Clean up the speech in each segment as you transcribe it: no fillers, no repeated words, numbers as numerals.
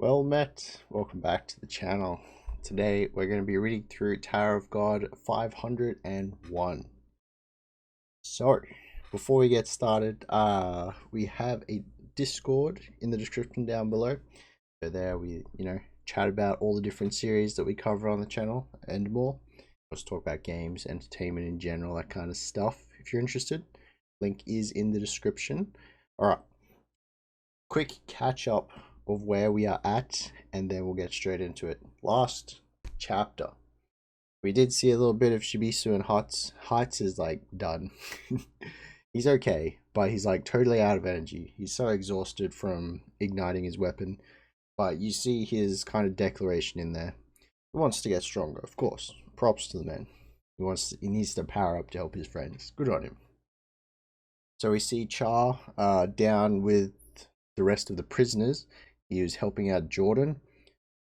Well met, welcome back to the channel. Today we're going to be reading through Tower of God 501. So, before we get started, we have a Discord in the description down below. So there we, chat about all the different series that we cover on the channel and more. Let's talk about games, entertainment in general, that kind of stuff. If you're interested, link is in the description. Alright, quick catch up of where we are at, and then we'll get straight into it. Last chapter, we did see a little bit of Shibisu and Heights. Heights is like done. He's okay, but he's like totally out of energy. He's so exhausted from igniting his weapon. But you see his kind of declaration in there. He wants to get stronger, of course. Props to the man. He needs to power up to help his friends. Good on him. So we see Char down with the rest of the prisoners. He was helping out Jordan,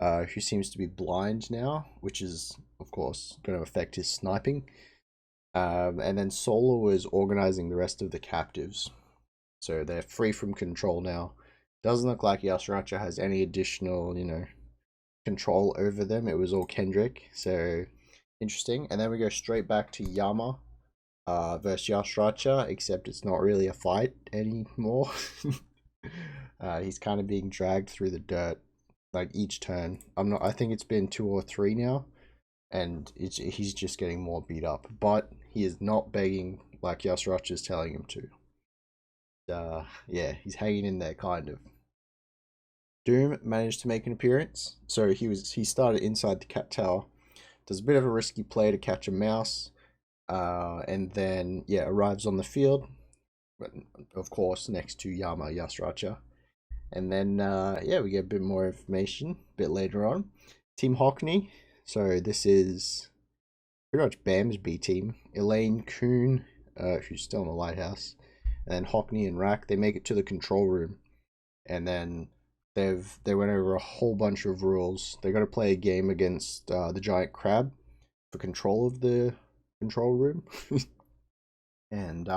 who seems to be blind now, which is, of course, going to affect his sniping. And then Solar was organizing the rest of the captives. So they're free from control now. Doesn't look like Yasuracha has any additional, control over them. It was all Kendrick. So interesting. And then we go straight back to Yama versus Yasuracha, except it's not really a fight anymore. He's kind of being dragged through the dirt like each turn. I think it's been 2 or 3 now, and he's just getting more beat up, but he is not begging like Yasuracha is telling him to. Yeah, he's hanging in there kind of. Doom managed to make an appearance. So he started inside the cat tower, does a bit of a risky play to catch a mouse, and then arrives on the field, but of course next to Yama Yasuracha. And then we get a bit more information a bit later on. Team Hockney. So this is pretty much Bam's B team. Elaine, Kuhn, who's still in the lighthouse, and then Hockney and Rack. They make it to the control room, and then they went over a whole bunch of rules. They got to play a game against the giant crab for control of the control room, and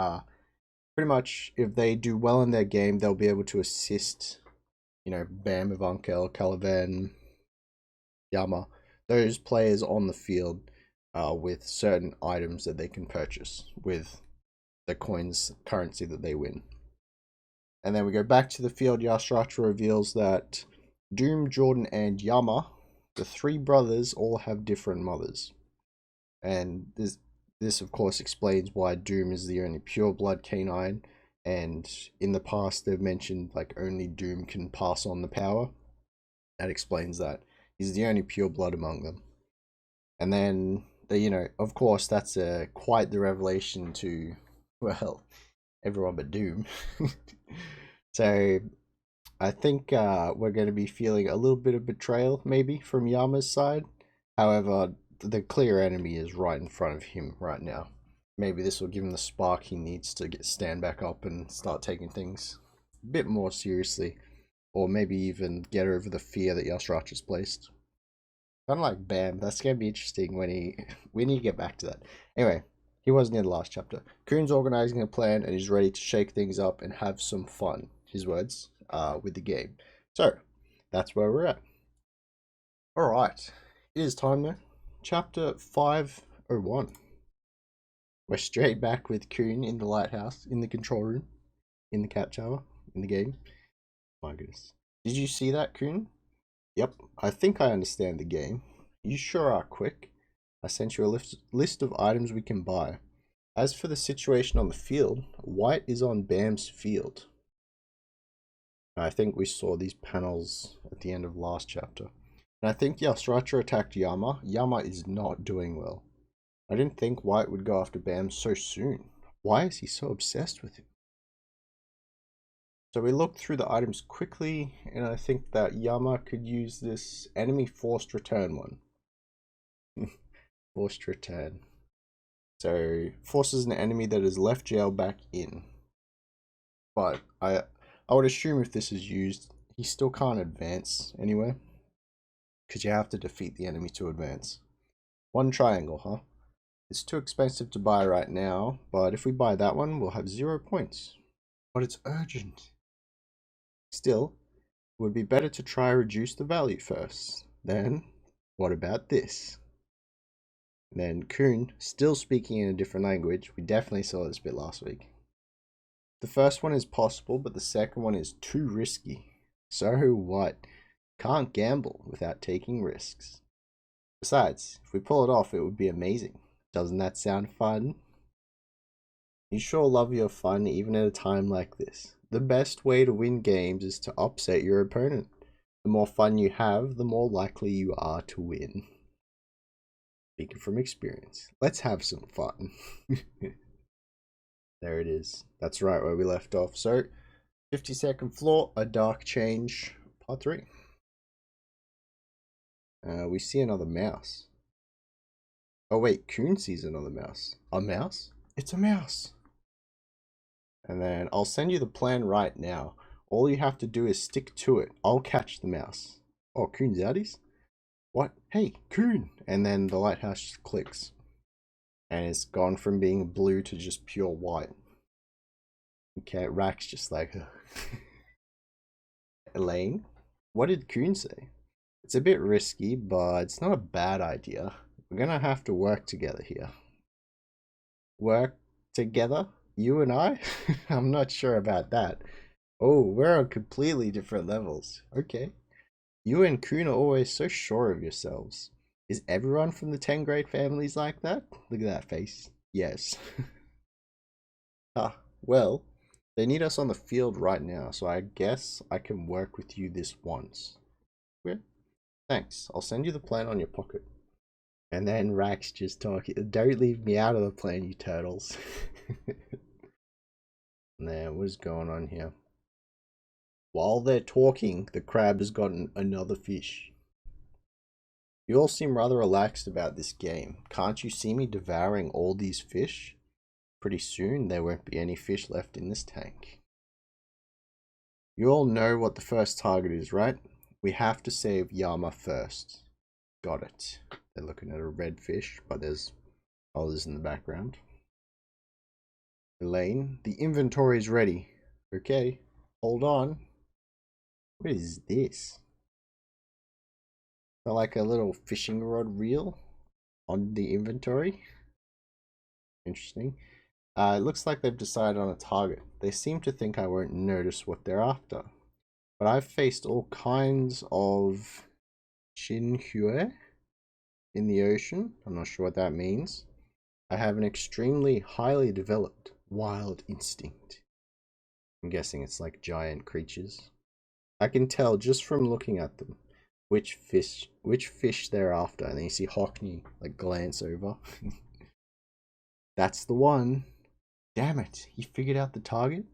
pretty much if they do well in their game, they'll be able to assist, Bam, Ivankel, Calavan, Yama, those players on the field with certain items that they can purchase with the coins currency that they win. And then we go back to the field. Yasuracha reveals that Doom, Jordan, and Yama, the 3 brothers, all have different mothers. And this of course explains why Doom is the only pure blood canine, and in the past they've mentioned like only Doom can pass on the power. That explains that. He's the only pure blood among them. And then, of course, that's quite the revelation to, well, everyone but Doom. So, I think we're going to be feeling a little bit of betrayal, maybe, from Yama's side. However, the clear enemy is right in front of him right now. Maybe this will give him the spark he needs to stand back up and start taking things a bit more seriously. Or maybe even get over the fear that Yasuracha's placed. Kind of like Bam. That's going to be interesting when you get back to that. Anyway, he wasn't in the last chapter. Kuhn's organizing a plan and he's ready to shake things up and have some fun, his words, with the game. So, that's where we're at. Alright, it is time now. Chapter 501. We're straight back with Kuhn in the lighthouse, in the control room, in the cat tower, in the game. My goodness. Did you see that, Kuhn? Yep, I think I understand the game. You sure are quick. I sent you a list of items we can buy. As for the situation on the field, White is on Bam's field. I think we saw these panels at the end of last chapter. And I think Yasuracha attacked Yama. Yama is not doing well. I didn't think White would go after Bam so soon. Why is he so obsessed with him? So we looked through the items quickly, and I think that Yama could use this enemy forced return one. Forced return. So forces an enemy that has left jail back in. But I would assume if this is used, he still can't advance anywhere. Because you have to defeat the enemy to advance. 1 triangle, huh? It's too expensive to buy right now, but if we buy that one, we'll have 0 points. But it's urgent. Still, would be better to try reduce the value first. Then, what about this? Then Kuhn, still speaking in a different language. We definitely saw this bit last week. The first one is possible, but the second one is too risky. So what? Can't gamble without taking risks. Besides, if we pull it off, it would be amazing. Doesn't that sound fun? You sure love your fun even at a time like this. The best way to win games is to upset your opponent. The more fun you have, the more likely you are to win. Speaking from experience, let's have some fun. There it is. That's right where we left off. So, 52nd floor, a dark change, part 3. We see another mouse. Oh wait, Kuhn sees another mouse. A mouse? It's a mouse. And then I'll send you the plan right now. All you have to do is stick to it. I'll catch the mouse. Oh, Kuhn's outies? What? Hey, Kuhn! And then the lighthouse just clicks. And it's gone from being blue to just pure white. Okay, Rack's just like, Elaine? What did Kuhn say? It's a bit risky, but it's not a bad idea. We're gonna have to work together here. Work together? You and I? I'm not sure about that. Oh, we're on completely different levels. Okay. You and Kuhn are always so sure of yourselves. Is everyone from the 10 grade families like that? Look at that face. Yes. Well, they need us on the field right now, so I guess I can work with you this once. Yeah. Thanks. I'll send you the plan on your pocket. And then Rack's just talking. Don't leave me out of the plan, you turtles. Now, what is going on here? While they're talking, the crab has gotten another fish. You all seem rather relaxed about this game. Can't you see me devouring all these fish? Pretty soon, there won't be any fish left in this tank. You all know what the first target is, right? We have to save Yama first. Got it. They're looking at a red fish, but there's others in the background. Elaine, the inventory is ready. Okay, hold on. What is this? Like a little fishing rod reel on the inventory. Interesting. It looks like they've decided on a target. They seem to think I won't notice what they're after. But I've faced all kinds of Shinhue in the ocean. I'm not sure what that means. I have an extremely highly developed wild instinct. I'm guessing it's like giant creatures. I can tell just from looking at them which fish they're after. And then you see Hockney like glance over. That's the one. Damn it, he figured out the target.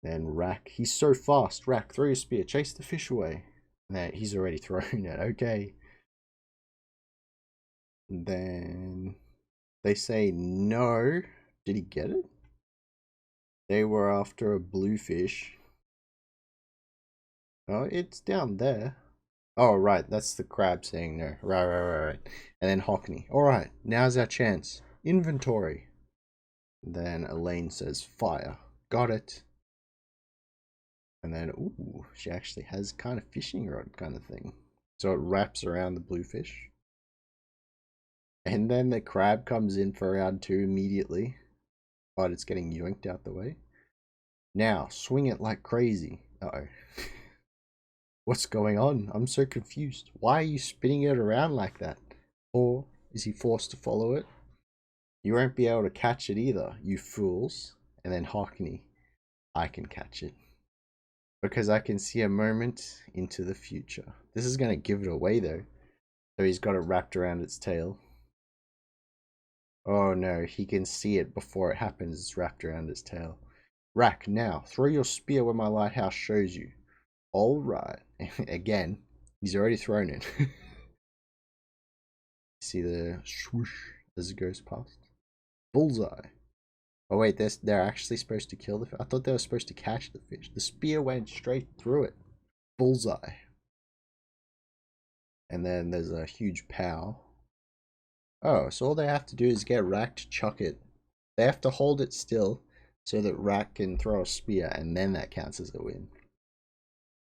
Then Rack, he's so fast. Rack, throw your spear, chase the fish away. Nah, he's already thrown it. Okay. And then they say no. Did he get it? They were after a blue fish. Oh, it's down there. Oh, right. That's the crab saying no. Right. And then Hockney. Alright, now's our chance. Inventory. Then Elaine says fire. Got it. And then, ooh, she actually has kind of fishing rod kind of thing. So it wraps around the bluefish. And then the crab comes in for round 2 immediately. But it's getting yoinked out the way. Now, swing it like crazy. Uh-oh. What's going on? I'm so confused. Why are you spinning it around like that? Or is he forced to follow it? You won't be able to catch it either, you fools. And then Hockney, I can catch it. Because I can see a moment into the future. This is going to give it away though. So he's got it wrapped around its tail. Oh no, he can see it before it happens. It's wrapped around its tail. Rack, now, throw your spear where my lighthouse shows you. Alright. Again, he's already thrown it. See the swoosh as it goes past. Bullseye. Oh wait, they're actually supposed to kill the fish. I thought they were supposed to catch the fish. The spear went straight through it. Bullseye. And then there's a huge pow. Oh, so all they have to do is get Rack to chuck it. They have to hold it still so that Rack can throw a spear, and then that counts as a win.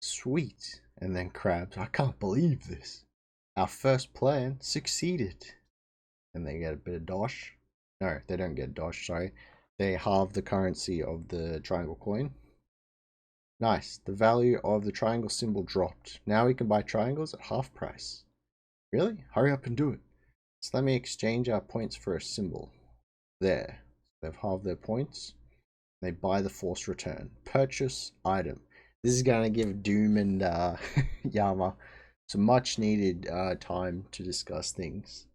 Sweet. And then Krabs, I can't believe this. Our first plan succeeded. And they get a bit of dosh. No, they don't get dosh, sorry. They halve the currency of the triangle coin. Nice. The value of the triangle symbol dropped. Now we can buy triangles at half price. Really? Hurry up and do it. So let me exchange our points for a symbol. There. They've halved their points. They buy the forced return. Purchase item. This is going to give Doom and Yama some much needed time to discuss things.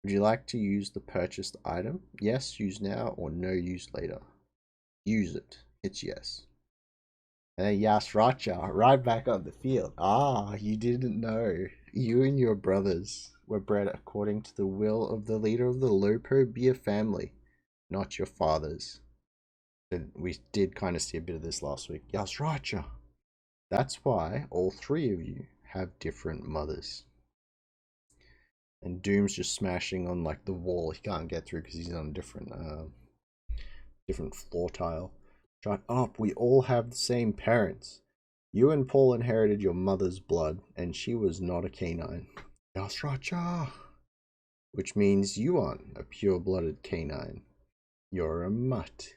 Would you like to use the purchased item? Yes, use now, or no, use later. Use it. It's yes. And Yasracha, right back on the field. Ah, you didn't know. You and your brothers were bred according to the will of the leader of the Lopobia family, not your father's. And we did kind of see a bit of this last week. Yasracha. That's why all three of you have different mothers. And Doom's just smashing on like the wall. He can't get through because he's on a different floor tile. Shut up, we all have the same parents. You and Paul inherited your mother's blood, and she was not a canine. Yasracha! Which means you aren't a pure-blooded canine. You're a mutt.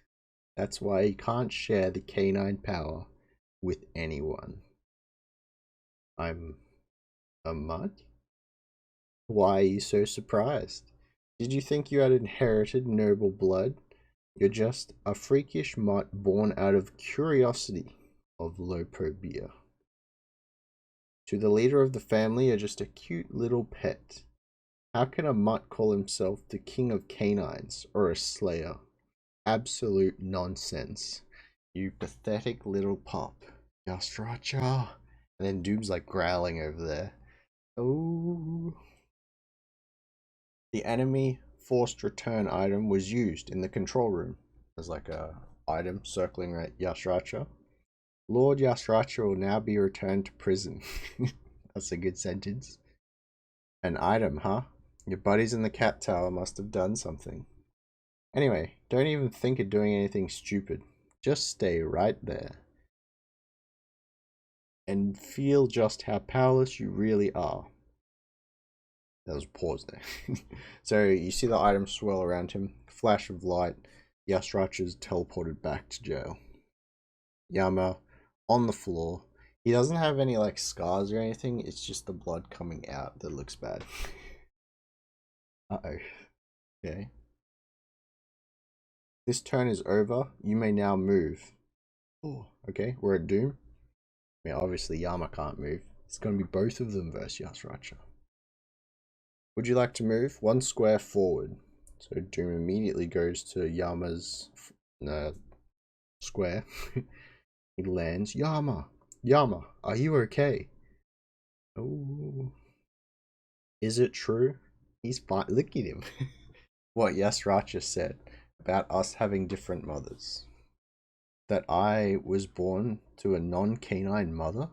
That's why you can't share the canine power with anyone. I'm a mutt? Why are you so surprised? Did you think you had inherited noble blood? You're just a freakish mutt born out of curiosity of Lopobia. To the leader of the family, you're just a cute little pet. How can a mutt call himself the king of canines or a slayer? Absolute nonsense. You pathetic little pup. Yastracha. And then Doom's like growling over there. Oh. The enemy forced return item was used in the control room. There's like a item circling right Yasracha. Lord Yasracha will now be returned to prison. That's a good sentence. An item, huh? Your buddies in the cat tower must have done something. Anyway, don't even think of doing anything stupid. Just stay right there. And feel just how powerless you really are. There was a pause there. So you see the item swirl around him. Flash of light. Yasracha's teleported back to jail. Yama on the floor. He doesn't have any like scars or anything. It's just the blood coming out that looks bad. Uh-oh. Okay. This turn is over. You may now move. Oh, okay. We're at Doom. I mean, obviously Yama can't move. It's going to be both of them versus Yasracha. Would you like to move? 1 square forward. So Doom immediately goes to Yama's square. He lands. Yama! Yama, are you okay? Oh. Is it true? He's fine. Look at him. What Yasracha said about us having different mothers. That I was born to a non-canine mother?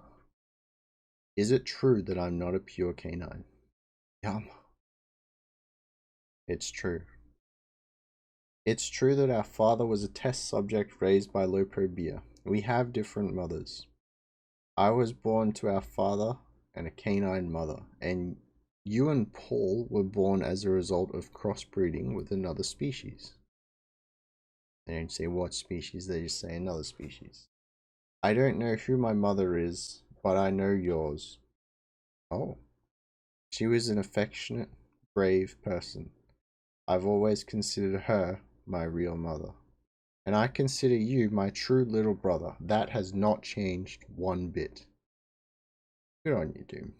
Is it true that I'm not a pure canine? Yama. It's true. It's true that our father was a test subject raised by Lopobia. We have different mothers. I was born to our father and a canine mother, and you and Paul were born as a result of crossbreeding with another species. They don't say what species, they just say another species. I don't know who my mother is, but I know yours. Oh. She was an affectionate, brave person. I've always considered her my real mother. And I consider you my true little brother. That has not changed one bit. Good on you, Doom.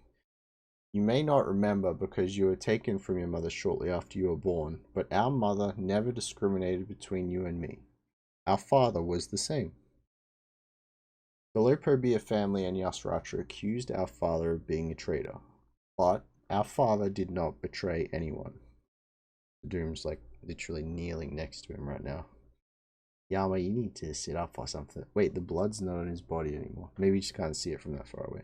You may not remember because you were taken from your mother shortly after you were born, but our mother never discriminated between you and me. Our father was the same. The Lopobia family and Yasracha accused our father of being a traitor, but our father did not betray anyone. Doom's like literally kneeling next to him right now. Yama, you need to sit up or something. Wait, the blood's not on his body anymore. Maybe you just can't see it from that far away.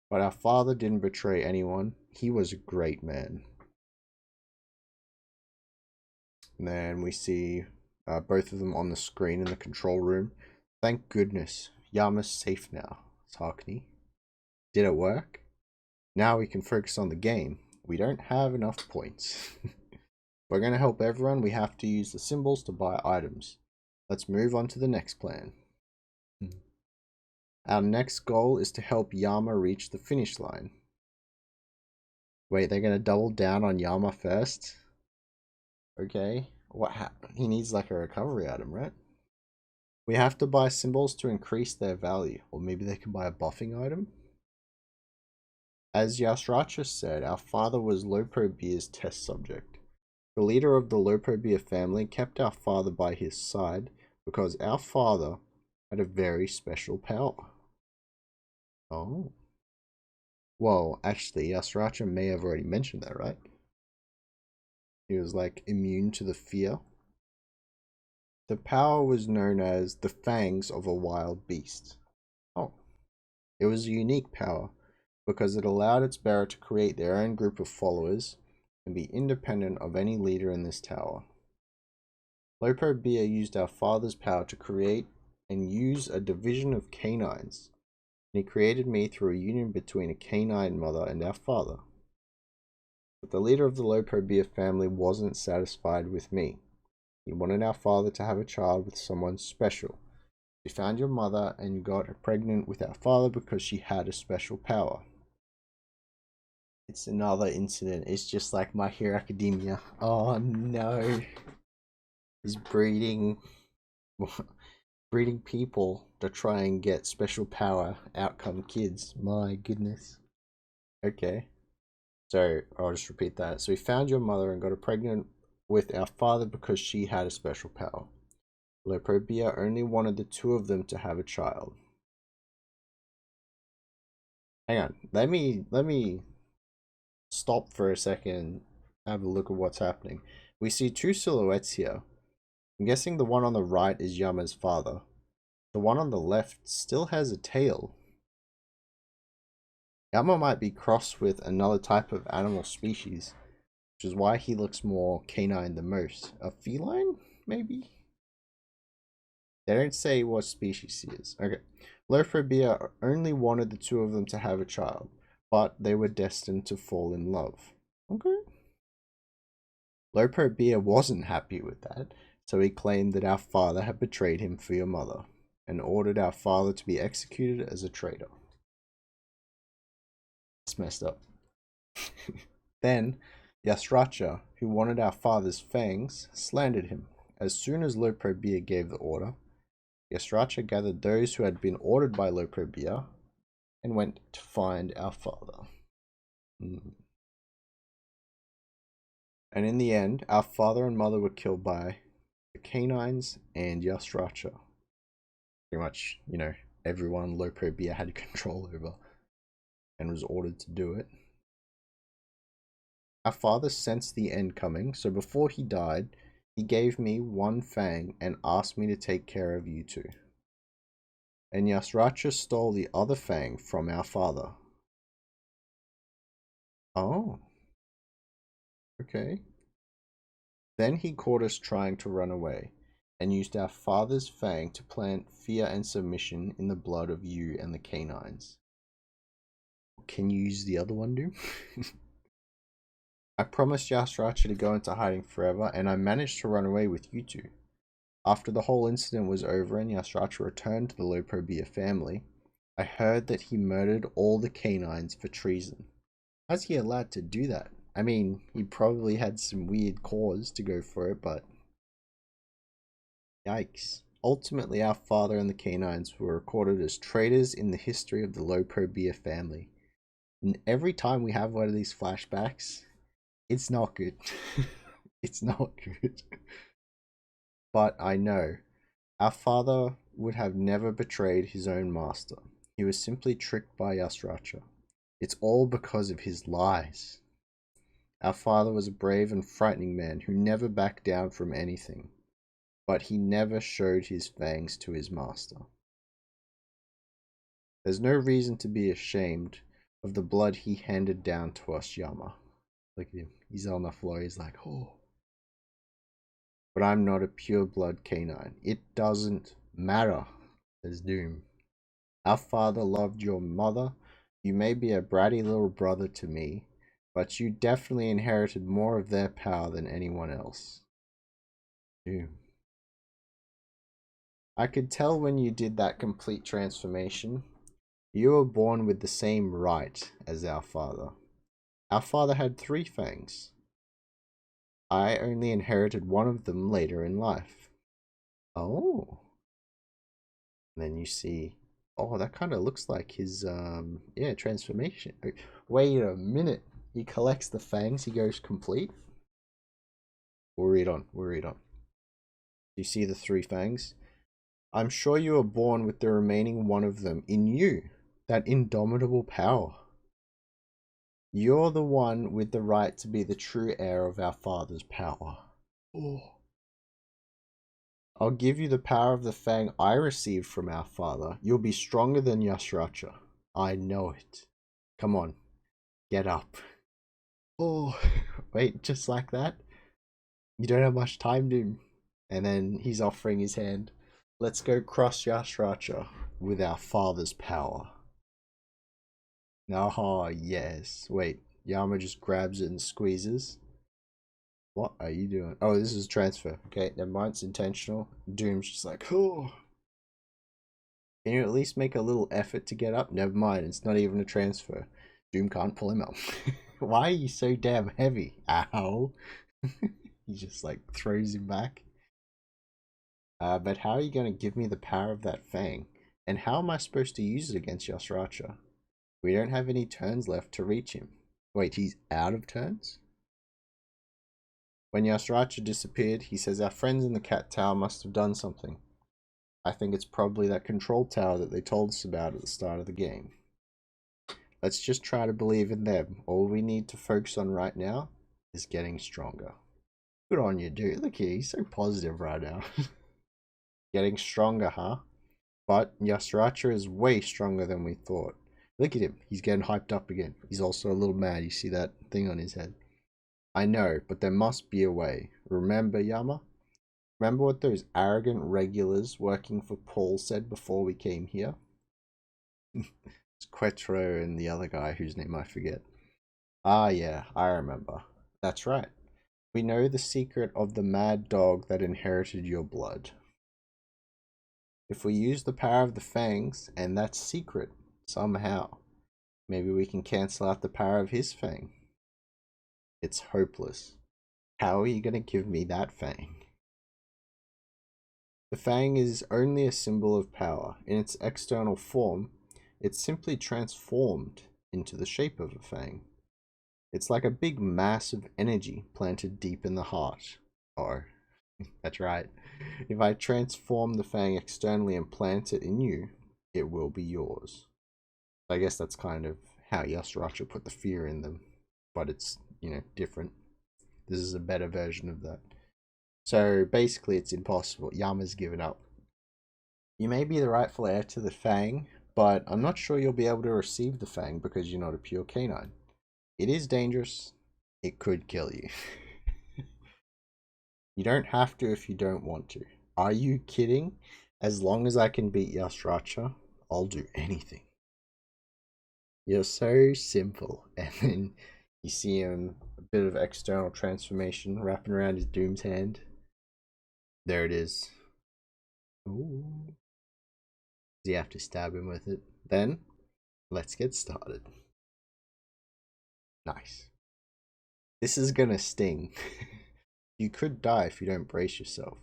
But our father didn't betray anyone. He was a great man. And then we see both of them on the screen in the control room. Thank goodness Yama's safe now, Hockney. Did it work? Now we can focus on the game. We don't have enough points. If we're going to help everyone, we have to use the symbols to buy items. Let's move on to the next plan. Our next goal is to help Yama reach the finish line. Wait, they're going to double down on Yama first? Okay. What happened? He needs like a recovery item, right? We have to buy symbols to increase their value. Or maybe they can buy a buffing item? As Yasracha said, our father was Lopobia's test subject. The leader of the Lopobia family kept our father by his side because our father had a very special power. Oh. Well, actually, Yasracha may have already mentioned that, right? He was like immune to the fear. The power was known as the fangs of a wild beast. Oh. It was a unique power because it allowed its bearer to create their own group of followers and be independent of any leader in this tower. Lopobia used our father's power to create and use a division of canines, and he created me through a union between a canine mother and our father. But the leader of the Lopobia family wasn't satisfied with me. He wanted our father to have a child with someone special. She found your mother and got pregnant with our father because she had a special power. It's another incident. It's just like My Hero Academia. Oh no. He's breeding people to try and get special power outcome kids. My goodness. Okay. So I'll just repeat that. So he found your mother and got her pregnant with our father because she had a special power. Lopobia only wanted the two of them to have a child. Hang on. Let me stop for a second and have a look at what's happening. We see two silhouettes here. I'm guessing the one on the right is Yama's father. The one on the left still has a tail. Yama might be crossed with another type of animal species, which is why he looks more canine than most. A feline, maybe? They don't say what species he is. Okay. Lopobia only wanted the two of them to have a child, but they were destined to fall in love. Okay. Lopobia wasn't happy with that, so he claimed that our father had betrayed him for your mother, and ordered our father to be executed as a traitor. It's messed up. Then, Yasracha, who wanted our father's fangs, slandered him. As soon as Lopobia gave the order, Yasracha gathered those who had been ordered by Lopobia and went to find our father. And in the end, our father and mother were killed by the canines and Yasracha. Pretty much, you know, everyone Lopobia had control over and was ordered to do it. Our father sensed the end coming, so before he died, he gave me one fang and asked me to take care of you two. And Yasracha stole the other fang from our father. Oh. Okay. Then he caught us trying to run away, and used our father's fang to plant fear and submission in the blood of you and the canines. Can you use the other one, Doom? I promised Yasracha to go into hiding forever, and I managed to run away with you two. After the whole incident was over and Yasracha returned to the Lopobia family, I heard that he murdered all the canines for treason. How's he allowed to do that? I mean, he probably had some weird cause to go for it, but... Yikes. Ultimately, our father and the canines were recorded as traitors in the history of the Lopobia family. And every time we have one of these flashbacks, it's not good. It's not good. But I know, our father would have never betrayed his own master. He was simply tricked by Yasracha. It's all because of his lies. Our father was a brave and frightening man who never backed down from anything, but he never showed his fangs to his master. There's no reason to be ashamed of the blood he handed down to us, Yama. Look at him. He's on the floor. He's like, oh. But I'm not a pure blood canine. It doesn't matter, says Doom. Our father loved your mother. You may be a bratty little brother to me, but you definitely inherited more of their power than anyone else. Doom. I could tell when you did that complete transformation. You were born with the same right as our father. Our father had 3 fangs. I only inherited one of them later in life. Oh. And then you see, oh, that kind of looks like his, yeah, transformation. Wait a minute. He collects the fangs, he goes complete. We'll read on, we'll read on. You see the 3 fangs? I'm sure you were born with the remaining one of them in you. That indomitable power. You're the one with the right to be the true heir of our father's power. Oh. I'll give you the power of the fang I received from our father. You'll be stronger than Yasracha. I know it. Come on, get up. Oh, wait, just like that? You don't have much time, dude. And then he's offering his hand. Let's go cross Yasracha with our father's power. Oh, yes. Wait, Yama just grabs it and squeezes. What are you doing? Oh, this is transfer. Okay, never mind, it's intentional. Doom's just like, oh. Can you at least make a little effort to get up? Never mind, it's not even a transfer. Doom can't pull him up. Why are you so damn heavy? Ow. He just like throws him back. But how are you going to give me the power of that fang? And how am I supposed to use it against Yasracha? We don't have any turns left to reach him. Wait, he's out of turns? When Yasracha disappeared, he says our friends in the cat tower must have done something. I think it's probably that control tower that they told us about at the start of the game. Let's just try to believe in them. All we need to focus on right now is getting stronger. Good on you, dude. Look here, he's so positive right now. Getting stronger, huh? But Yasracha is way stronger than we thought. Look at him. He's getting hyped up again. He's also a little mad. You see that thing on his head? I know, but there must be a way. Remember, Yama? Remember what those arrogant regulars working for Paul said before we came here? It's Quetro and the other guy whose name I forget. Ah, yeah, I remember. That's right. We know the secret of the mad dog that inherited your blood. If we use the power of the fangs, and that's secret, somehow, maybe we can cancel out the power of his fang. It's hopeless. How are you going to give me that fang? The fang is only a symbol of power. In its external form, it's simply transformed into the shape of a fang. It's like a big mass of energy planted deep in the heart. Oh, that's right. If I transform the fang externally and plant it in you, it will be yours. I guess that's kind of how Yasracha put the fear in them, but it's, you know, different. This is a better version of that. So basically it's impossible. Yama's given up. You may be the rightful heir to the fang, but I'm not sure you'll be able to receive the fang because you're not a pure canine. It is dangerous. It could kill you. You don't have to if you don't want to. Are you kidding? As long as I can beat Yasracha, I'll do anything. You're so simple. And then you see him, a bit of external transformation wrapping around his Doom's hand. There it is. Ooh. Does he have to stab him with it? Then, let's get started. Nice. This is gonna sting. You could die if you don't brace yourself.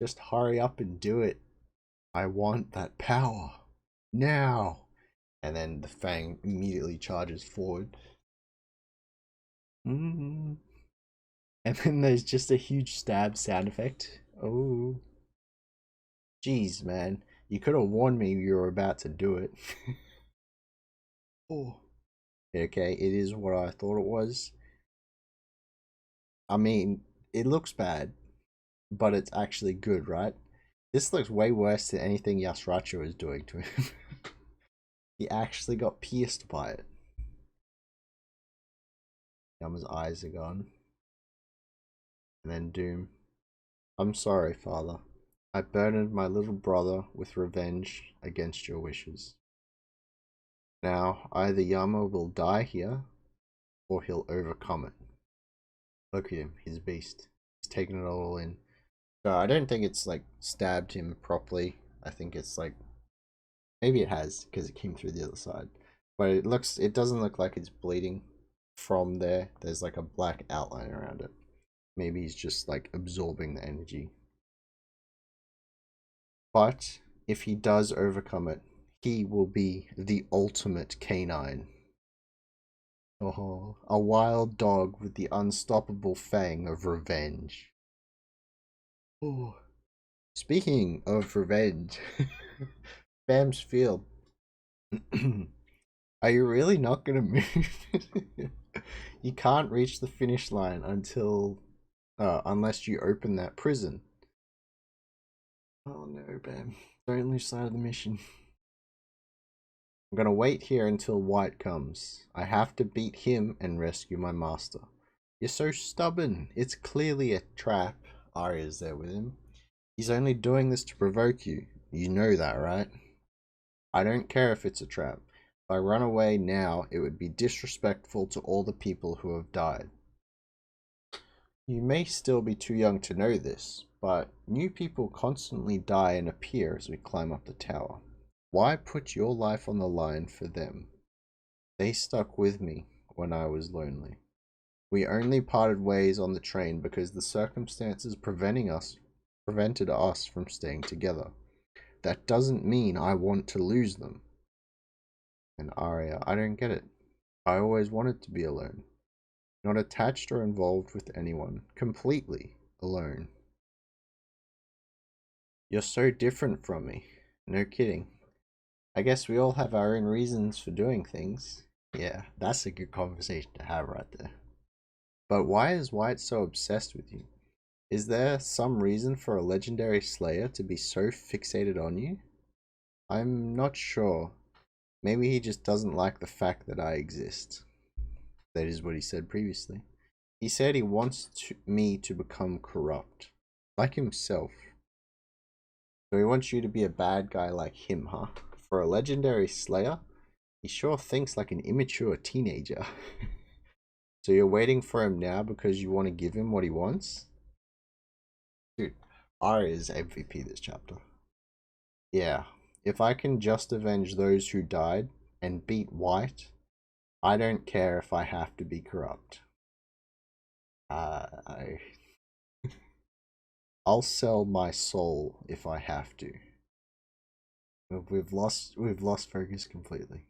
Just hurry up and do it. I want that power. Now. And then the fang immediately charges forward. And then there's just a huge stab sound effect. Oh. Jeez, man. You could have warned me you were about to do it. Oh. Okay, it is what I thought it was. I mean, it looks bad, but it's actually good, right? This looks way worse than anything Yasracha was doing to him. He actually got pierced by it. Yama's eyes are gone. And then Doom. I'm sorry, father. I burdened my little brother with revenge against your wishes. Now, either Yama will die here, or he'll overcome it. Look at him, he's a beast. He's taking it all in. So I don't think it's like stabbed him properly. I think it's like, maybe it has, because it came through the other side. But it doesn't look like it's bleeding from there. There's like a black outline around it. Maybe he's just like absorbing the energy. But if he does overcome it, he will be the ultimate canine. Oh, a wild dog with the unstoppable fang of revenge. Oh. Speaking of revenge, Bam's Field. Are you really not gonna move? You can't reach the finish line unless you open that prison. Oh no, Bam. Don't lose sight of the mission. I'm gonna wait here until White comes. I have to beat him and rescue my master. You're so stubborn. It's clearly a trap. Arya's there with him. He's only doing this to provoke you. You know that, right? I don't care if it's a trap. If I run away now, it would be disrespectful to all the people who have died. You may still be too young to know this, but new people constantly die and appear as we climb up the tower. Why put your life on the line for them? They stuck with me when I was lonely. We only parted ways on the train because the circumstances prevented us from staying together. That doesn't mean I want to lose them. And Arya, I don't get it. I always wanted to be alone. Not attached or involved with anyone. Completely alone. You're so different from me. No kidding. I guess we all have our own reasons for doing things. Yeah, that's a good conversation to have right there. But why is White so obsessed with you? Is there some reason for a legendary slayer to be so fixated on you? I'm not sure. Maybe he just doesn't like the fact that I exist. That is what he said previously. He said he wants me to become corrupt. Like himself. So he wants you to be a bad guy like him, huh? For a legendary slayer? He sure thinks like an immature teenager. So you're waiting for him now because you want to give him what he wants? Dude, Arya is MVP this chapter. Yeah, if I can just avenge those who died and beat White, I don't care if I have to be corrupt. I'll sell my soul if I have to. We've lost focus completely.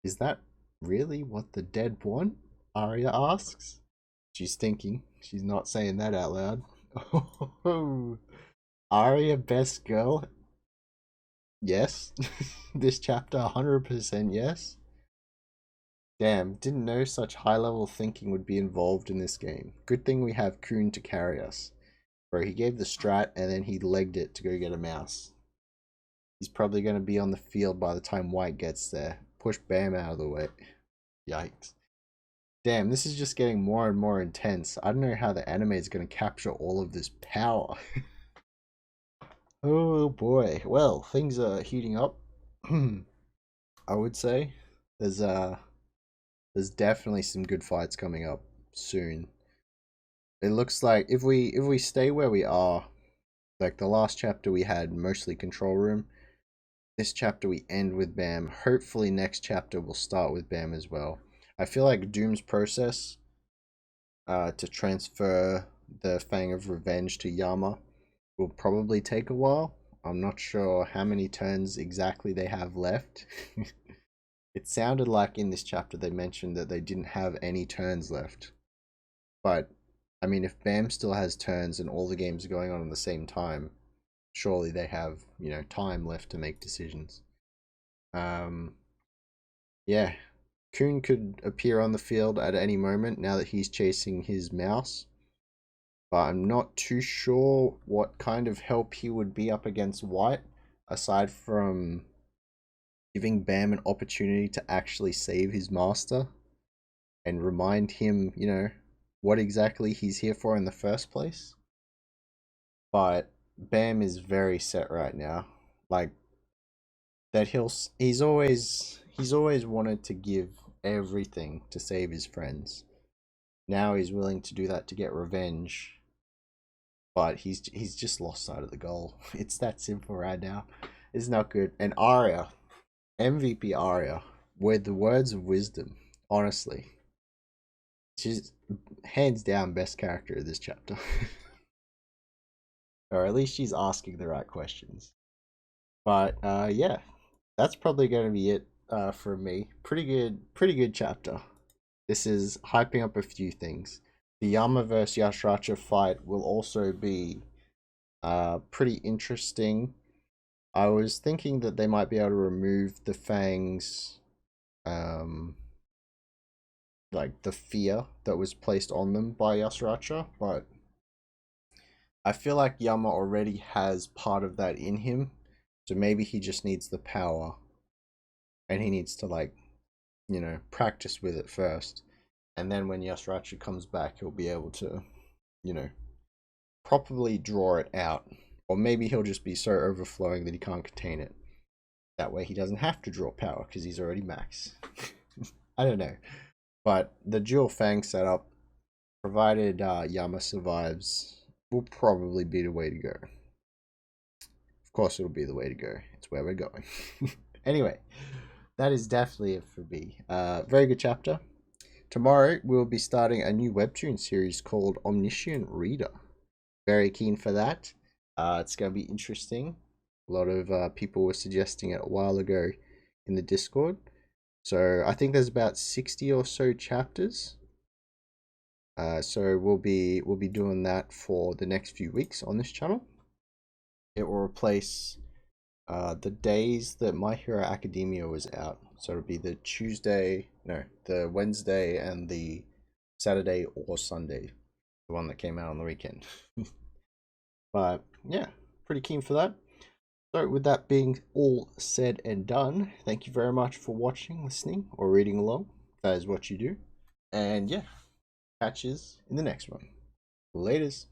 Is that really what the dead want? Arya asks. She's thinking. She's not saying that out loud. Oh, Arya, best girl. Yes. This chapter, 100% yes. Damn, didn't know such high-level thinking would be involved in this game. Good thing we have Kuhn to carry us. Bro, he gave the strat and then he legged it to go get a mouse. He's probably going to be on the field by the time White gets there. Push Bam out of the way. Yikes. Damn, this is just getting more and more intense. I don't know how the anime is going to capture all of this power. Oh boy. Well, things are heating up. I would say there's definitely some good fights coming up soon. It looks like if we stay where we are, like the last chapter we had mostly control room. This chapter we end with Bam. Hopefully next chapter we'll start with Bam as well. I feel like Doom's process to transfer the Fang of Revenge to Yama will probably take a while. I'm not sure how many turns exactly they have left. It sounded like in this chapter they mentioned that they didn't have any turns left. But, I mean, if Bam still has turns and all the games are going on at the same time, surely they have, you know, time left to make decisions. Yeah. Kuhn could appear on the field at any moment now that he's chasing his mouse. But I'm not too sure what kind of help he would be up against White, aside from giving Bam an opportunity to actually save his master and remind him, you know, what exactly he's here for in the first place. But Bam is very set right now. Like that he's always wanted to give everything to save his friends. Now he's willing to do that to get revenge, but he's just lost sight of the goal. It's that simple right now. It's not good. And Arya, MVP Arya, with the words of wisdom, honestly, she's hands down best character of this chapter. Or at least she's asking the right questions. But yeah, that's probably going to be it for me. Pretty good chapter. This is hyping up a few things. The Yama vs Yashracha fight will also be pretty interesting. I was thinking that they might be able to remove the fangs, um, like the fear that was placed on them by Yashracha, but I feel like Yama already has part of that in him, so maybe he just needs the power, and he needs to like, practice with it first, and then when Yashracha comes back, he'll be able to, you know, properly draw it out, or maybe he'll just be so overflowing that he can't contain it. That way, he doesn't have to draw power because he's already max. I don't know, but the dual fang setup, provided Yama survives, will probably be the way to go. Of course, it'll be the way to go. It's where we're going. Anyway, that is definitely it for me. Very good chapter. Tomorrow, we'll be starting a new webtoon series called Omniscient Reader. Very keen for that. It's going to be interesting. A lot of people were suggesting it a while ago in the Discord. So I think there's about 60 or so chapters. So we'll be doing that for the next few weeks on this channel. It will replace the days that My Hero Academia was out. So it'll be the Wednesday and the Saturday or Sunday, the one that came out on the weekend. But yeah, pretty keen for that. So with that being all said and done, thank you very much for watching, listening, or reading along. That is what you do. And yeah, catches in the next one. Laters.